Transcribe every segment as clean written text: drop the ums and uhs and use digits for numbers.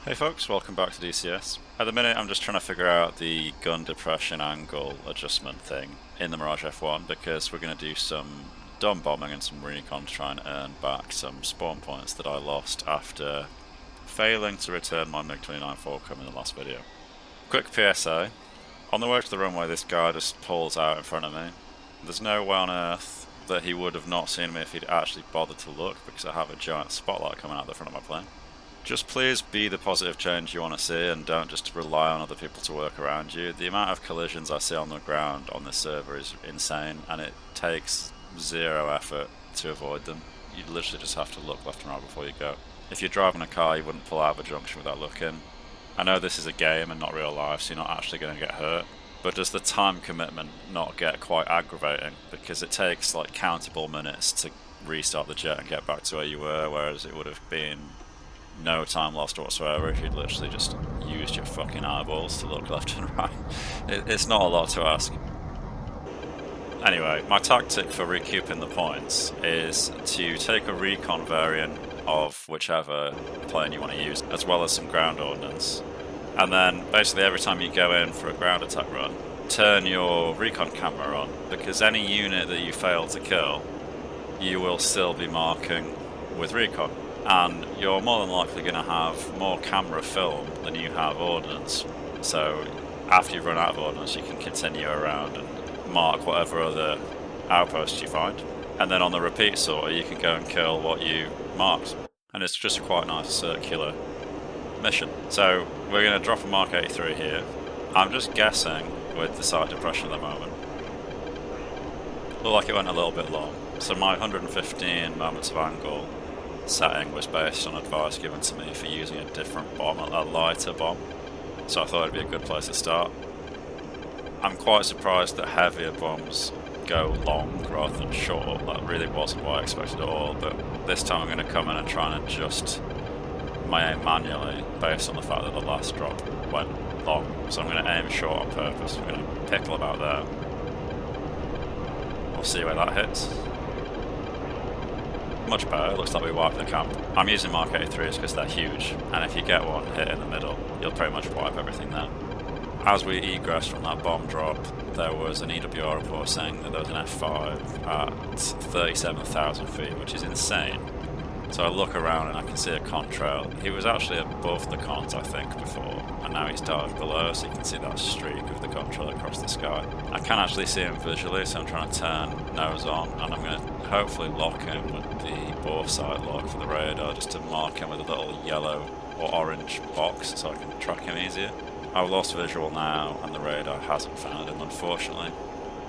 Hey folks, welcome back to DCS. At the minute I'm just trying to figure out the gun depression angle adjustment thing in the Mirage F1 because we're going to do some dumb bombing and some recon to try and earn back some spawn points that I lost after failing to return my MiG-29 Falcon in the last video. Quick PSA, on the way to the runway this guy just pulls out in front of me. There's no way on earth that he would have not seen me if he'd actually bothered to look because I have a giant spotlight coming out the front of my plane. Just please be the positive change you want to see and don't just rely on other people to work around you. The amount of collisions I see on the ground on this server is insane and it takes zero effort to avoid them. You literally just have to look left and right before you go. If you're driving a car you wouldn't pull out of a junction without looking. I know this is a game and not real life so you're not actually going to get hurt, but does the time commitment not get quite aggravating because it takes like countable minutes to restart the jet and get back to where you were, whereas it would have been no time lost whatsoever if you'd literally just used your fucking eyeballs to look left and right. It's not a lot to ask. Anyway, my tactic for recouping the points is to take a recon variant of whichever plane you want to use, as well as some ground ordnance. And then basically every time you go in for a ground attack run, turn your recon camera on, because any unit that you fail to kill, you will still be marking with recon. And you're more than likely going to have more camera film than you have ordnance. So after you've run out of ordnance, you can continue around and mark whatever other outposts you find. And then on the repeat sorter, you can go and kill what you marked. And it's just a quite nice circular mission. So we're going to drop a Mark 83 here. I'm just guessing with the side depression at the moment. Looked like it went a little bit long. So my 115 moments of angle setting was based on advice given to me for using a different bomb, a lighter bomb, so I thought it'd be a good place to start. I'm quite surprised that heavier bombs go long rather than short. That really wasn't what I expected at all, but this time I'm going to come in and try and adjust my aim manually based on the fact that the last drop went long. So I'm going to aim short on purpose. I'm going to pickle about there. We'll see where that hits. Much better, looks like we wiped the camp. I'm using Mark 83s because they're huge, and if you get one hit in the middle, you'll pretty much wipe everything there. As we egressed from that bomb drop, there was an EWR report saying that there was an F5 at 37,000 feet, which is insane. So I look around and I can see a contrail. He was actually above the cons, I think, before, and now he's dived below, so you can see that streak of the contrail across the sky. I can actually see him visually, so I'm trying to turn nose on, and I'm going to hopefully lock him with the bore sight lock for the radar, just to mark him with a little yellow or orange box so I can track him easier. I've lost visual now, and the radar hasn't found him, unfortunately,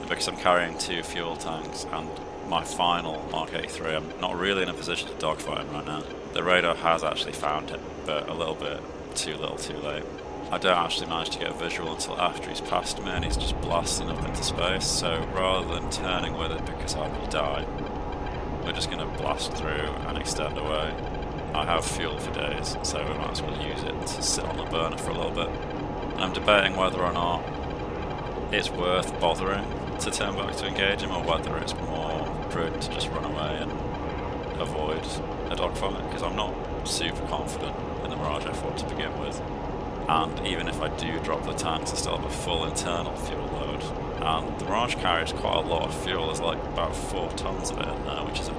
because I'm carrying 2 fuel tanks and my final Mark 83, I'm not really in a position to dogfight him right now. The radar has actually found him, but a little bit too little too late. I don't actually manage to get a visual until after he's passed me and he's just blasting up into space, so rather than turning with it because I will die, we're just going to blast through and extend away. I have fuel for days, so we might as well use it to sit on the burner for a little bit. And I'm debating whether or not it's worth bothering to turn back to engage him, or whether it's more prudent to just run away and avoid a dogfight, because I'm not super confident in the Mirage F1 to begin with. And even if I do drop the tanks, I still have a full internal fuel load. And the Mirage carries quite a lot of fuel. There's like about 4 tons of it in there, which is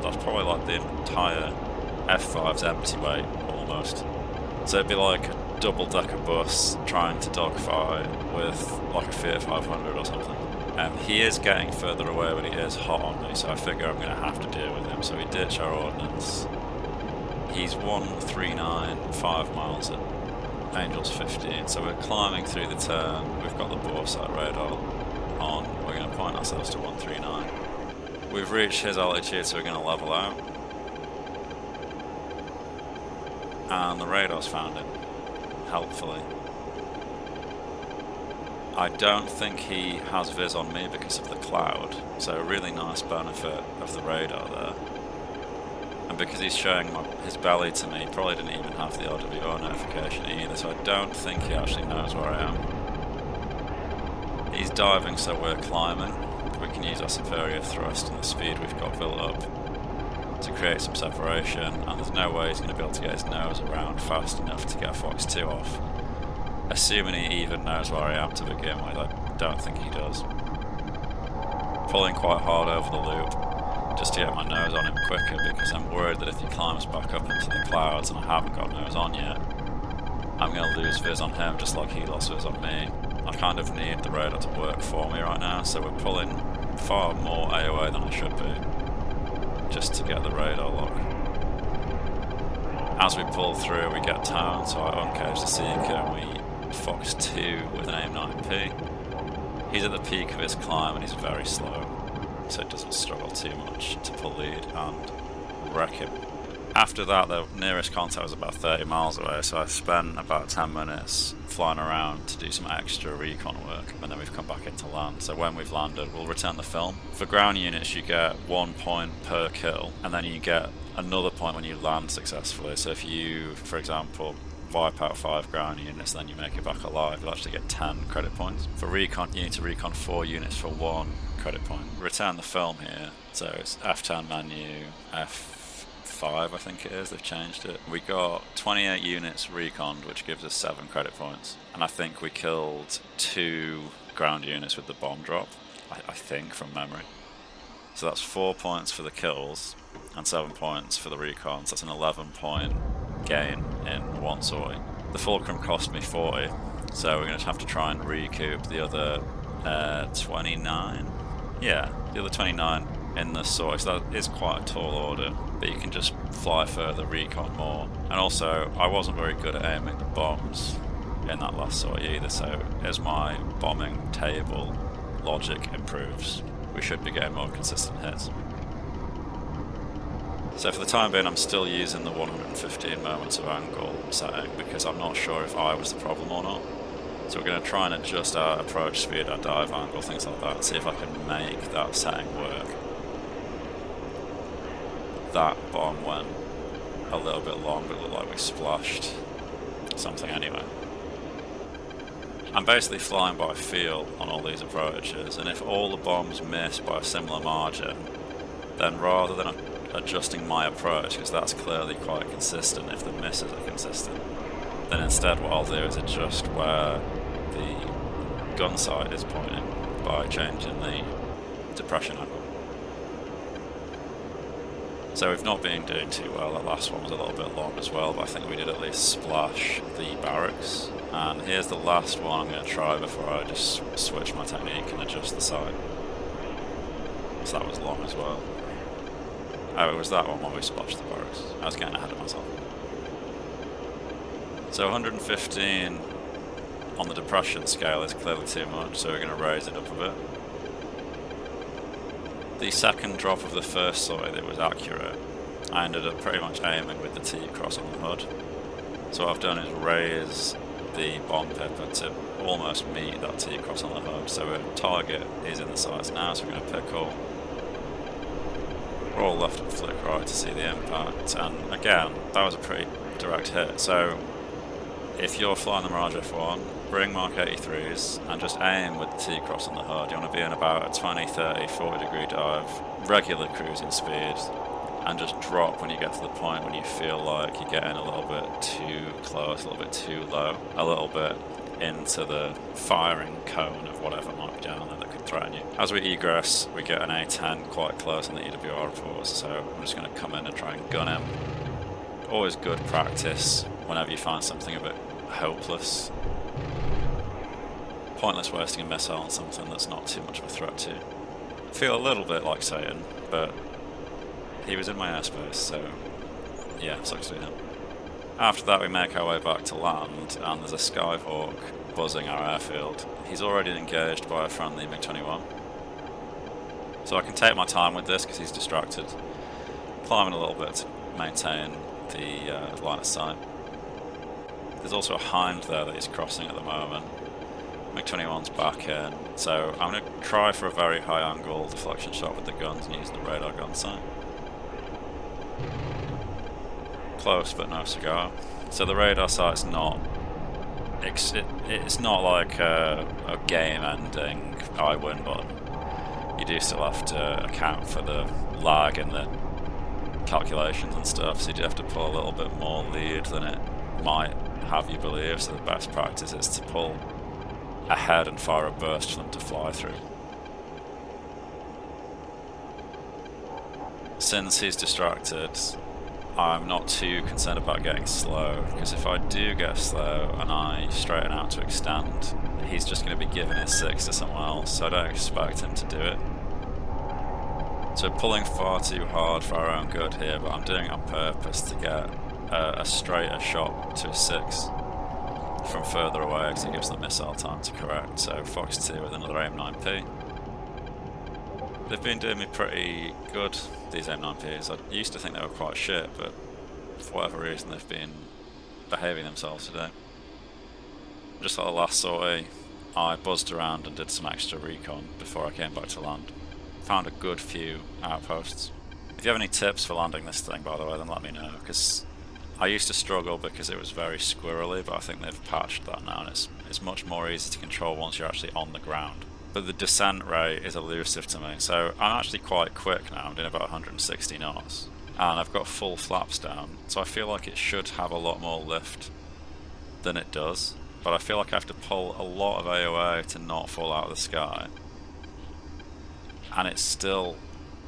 that's probably like the entire F5's empty weight, almost. So it'd be like a double-decker bus trying to dogfight with like a Fiat 500 or something. He is getting further away, but he is hot on me, so I figure I'm going to have to deal with him. So we ditch our ordnance. He's 139, 5 miles at Angels 15, so we're climbing through the turn. We've got the bore sight radar on. We're going to point ourselves to 139. We've reached his altitude, so we're going to level out. And the radar's found him, helpfully. I don't think he has viz on me because of the cloud, so a really nice benefit of the radar there. And because he's showing his belly to me, he probably didn't even have the LWO notification either, so I don't think he actually knows where I am. He's diving, so we're climbing. We can use our superior thrust and the speed we've got built up. to create some separation, and there's no way he's going to be able to get his nose around fast enough to get a Fox 2 off. Assuming he even knows where I am to begin with, I don't think he does. Pulling quite hard over the loop just to get my nose on him quicker, because I'm worried that if he climbs back up into the clouds and I haven't got nose on yet, I'm going to lose viz on him just like he lost viz on me. I kind of need the radar to work for me right now, so we're pulling far more AOA than I should be, just to get the radar lock. As we pull through, we get tone, so I uncage the Seeker and we Fox 2 with an AIM-9P. He's at the peak of his climb and he's very slow, so it doesn't struggle too much to pull lead and wreck him. After that, the nearest contact was about 30 miles away, so I spent about 10 minutes flying around to do some extra recon work, and then we've come back into land. So when we've landed, we'll return the film. For ground units, you get 1 point per kill, and then you get another point when you land successfully. So if you, for example, wipe out 5 ground units, then you make it back alive, you'll actually get 10 credit points. For recon, you need to recon 4 units for 1 credit point. Return the film here, so it's F10 menu, F5 I think it is, they've changed it. We got 28 units reconned, which gives us 7 credit points, and I think we killed 2 ground units with the bomb drop, I think from memory. So that's 4 points for the kills and 7 points for the recons. That's an 11 point gain in 1 sortie. The fulcrum cost me 40, so we're going to have to try and recoup the other 29. Yeah, the other 29 in the sortie, so that is quite a tall order, but you can just fly further, recon more. And also, I wasn't very good at aiming the bombs in that last sortie either, so as my bombing table logic improves, we should be getting more consistent hits. So for the time being, I'm still using the 115 moments of angle setting because I'm not sure if I was the problem or not. So we're going to try and adjust our approach speed, our dive angle, things like that, see if I can make that setting work. That bomb went a little bit long, but it looked like we splashed something anyway. I'm basically flying by feel on all these approaches, and if all the bombs miss by a similar margin, then rather than adjusting my approach, because that's clearly quite consistent if the misses are consistent, then instead what I'll do is adjust where the gun sight is pointing by changing the depression angle. So we've not been doing too well. That last one was a little bit long as well, but I think we did at least splash the barracks. And here's the last one I'm going to try before I just switch my technique and adjust the sight. So that was long as well. Oh, it was that one where we splashed the barracks. I was getting ahead of myself. So 115 on the depression scale is clearly too much, so we're going to raise it up a bit. The second drop of the first sortie that was accurate, I ended up pretty much aiming with the T-cross on the hood. So what I've done is raise the bomb pipper to almost meet that T-cross on the hood, so our target is in the sights now, so we're going to pick up, roll left and flick right to see the impact, and again, that was a pretty direct hit. So if you're flying the Mirage F1, bring Mark 83s and just aim with the T-cross on the hood. You want to be in about a 20, 30, 40 degree dive, regular cruising speed, and just drop when you get to the point when you feel like you're getting a little bit too close, a little bit too low, a little bit into the firing cone of whatever might be down there that could threaten you. As we egress, we get an A10 quite close on the EWR reports, so I'm just going to come in and try and gun him. Always good practice whenever you find something a bit hopeless. Pointless wasting a missile on something that's not too much of a threat to. I feel a little bit like Satan, but he was in my airspace, so yeah, sucks to be him. After that we make our way back to land, and there's a Skyhawk buzzing our airfield. He's already engaged by a friendly MiG-21. So I can take my time with this because he's distracted. Climbing a little bit to maintain the line of sight. There's also a Hind there that he's crossing at the moment. MiG-21's back in, so I'm going to try for a very high angle deflection shot with the guns and using the radar gun sight. Close but no cigar. So the radar sight's not, it's not like a game-ending I win button. You do still have to account for the lag in the calculations and stuff, so you do have to pull a little bit more lead than it might have you believe, so the best practice is to pull ahead and fire a burst for them to fly through. Since he's distracted, I'm not too concerned about getting slow, because if I do get slow and I straighten out to extend, he's just going to be giving his 6 to someone else, so I don't expect him to do it. So we're pulling far too hard for our own good here, but I'm doing it on purpose to get a straighter shot to a 6 from further away, because it gives the missile time to correct. So Fox 2 with another AIM-9P. They've been doing me pretty good, these AIM-9Ps. I used to think they were quite shit, but for whatever reason they've been behaving themselves today. Just like the last sortie, I buzzed around and did some extra recon before I came back to land. Found a good few outposts. If you have any tips for landing this thing, by the way, then let me know, because I used to struggle because it was very squirrely, but I think they've patched that now, and it's much more easy to control once you're actually on the ground. But the descent rate is elusive to me, so I'm actually quite quick now. I'm doing about 160 knots, and I've got full flaps down, so I feel like it should have a lot more lift than it does, but I feel like I have to pull a lot of AOA to not fall out of the sky, and it still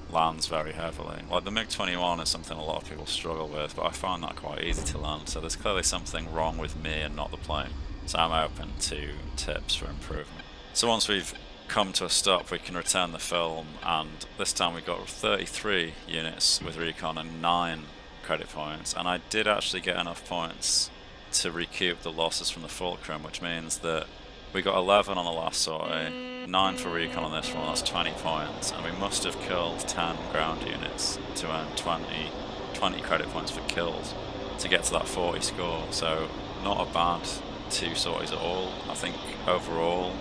lands very heavily. Like the MiG-21 is something a lot of people struggle with, but I find that quite easy to land, so there's clearly something wrong with me and not the plane. So I'm open to tips for improvement. So once we've come to a stop, we can return the film, and this time we got 33 units with recon and 9 credit points, and I did actually get enough points to recoup the losses from the fulcrum, which means that we got 11 on the last sortie, 9 for recon on this one, that's 20 points, and we must have killed 10 ground units to earn 20 credit points for kills to get to that 40 score, so not a bad 2 sorties at all. I think overall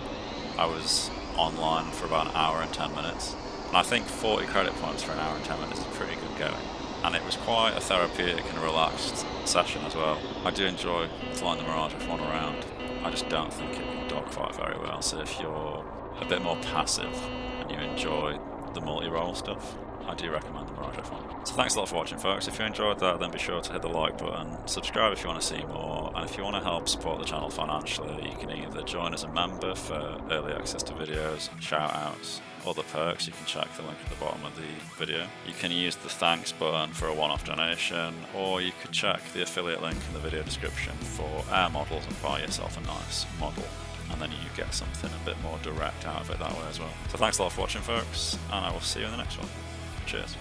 I was online for about an hour and 10 minutes, and I think 40 credit points for an hour and 10 minutes is pretty good going, and it was quite a therapeutic and relaxed session as well. I do enjoy flying the Mirage F1 around, I just don't think it can dogfight very well, so if you're a bit more passive and you enjoy the multi-role stuff, I do recommend the Mirage F1. So thanks a lot for watching, folks. If you enjoyed that, then be sure to hit the like button, subscribe if you want to see more, and if you want to help support the channel financially, you can either join as a member for early access to videos, shout-outs, other perks. You can check the link at the bottom of the video. You can use the thanks button for a one-off donation, or you could check the affiliate link in the video description for air models and buy yourself a nice model, and then you get something a bit more direct out of it that way as well. So thanks a lot for watching, folks, and I will see you in the next one. Cheers.